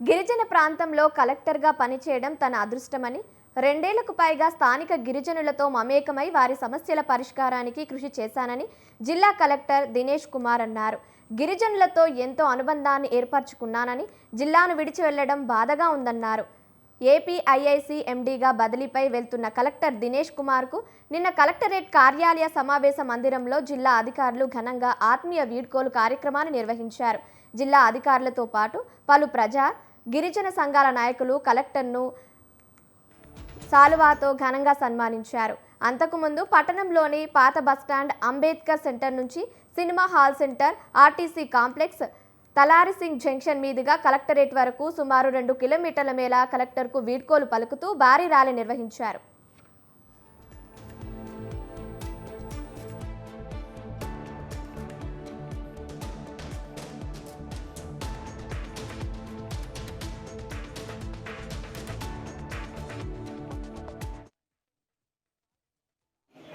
గిరిజన ప్రాంతంలో కలెక్టర్గా పనిచేయడం తన అదృష్టమని, 2 ఏళ్లకు పైగా స్థానిక గిరిజనులతో మమేకమై వారి సమస్యల పరిష్కారానికి కృషి చేశానని జిల్లా కలెక్టర్ దినేష్ కుమార్ అన్నారు. గిరిజనులతో ఎంతో అనుబంధాన్ని ఏర్పరచుకున్నానని, జిల్లాను విడిచి వెళ్లడం బాధగా ఉందన్నారు. ఏపీఐఐసి ఎండీగా బదిలీపై వెళ్తున్న కలెక్టర్ దినేష్ కుమార్కు నిన్న కలెక్టరేట్ కార్యాలయ సమావేశ మందిరంలో జిల్లా అధికారులు ఘనంగా ఆత్మీయ వీడ్కోలు కార్యక్రమాన్ని నిర్వహించారు. జిల్లా అధికారులతో పాటు పలు ప్రజా గిరిజన సంఘాల నాయకులు కలెక్టర్ను సాలువాతో ఘనంగా సన్మానించారు. అంతకుముందు పట్టణంలోని పాత బస్టాండ్, అంబేద్కర్ సెంటర్ నుంచి cinema hall centre, RTC complex, తలారిసింగ్ జంక్షన్ మీదుగా కలెక్టరేట్ వరకు సుమారు 2 కిలోమీటర్ల మేర కలెక్టర్కు వీడ్కోలు పలుకుతూ భారీ ర్యాలీ నిర్వహించారు.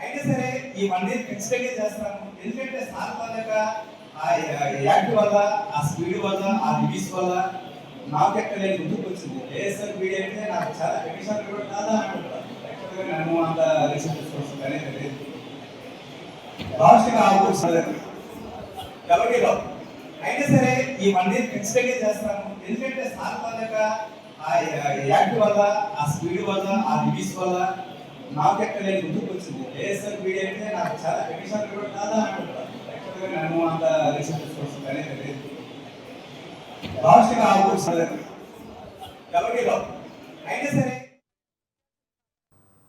అయినా సరే ఈ 1 ఇయర్ ఖచ్చితంగా చేస్తాము. ఎందుకంటే సార్ వాళ్ళక ఆ యాక్ట్ వల్ల, ఆ స్పీడ్ వల్ల, ఆ రిలీజ్ వల్ల నాకు ఎక్కడ ముందుకు వచ్చింది. ఏఎస్ఆర్ వీడియో అంటే నాకు చాలా కమిషన్ కూడా కాదా అంటున్నారు. యాక్చువల్గా నన్ను అంత రిసీవ్ వస్తుంది అనేది లేదు. లాస్ట్గా ఎవరికి రావు. అయినా సరే ఈ 1 ఇయర్ ఖచ్చితంగా చేస్తాము. ఎందుకంటే సార్ వాళ్ళక ఆ యాక్ట్ వల్ల, ఆ స్పీడ్ వల్ల, ఆ రిలీజ్ వల్ల నాకు ఎక్కడ ముందుకు వచ్చింది. ఏఎస్ఆర్ వీడియో అంటే నాకు చాలా కమిషన్ కూడా కాదా అంటున్నారు. యాక్చువల్గా నన్ను అంత రిసీవ్ వస్తుంది అనేది లేదు. లాస్ట్గా ఎవరికి రావు. అయినా సరే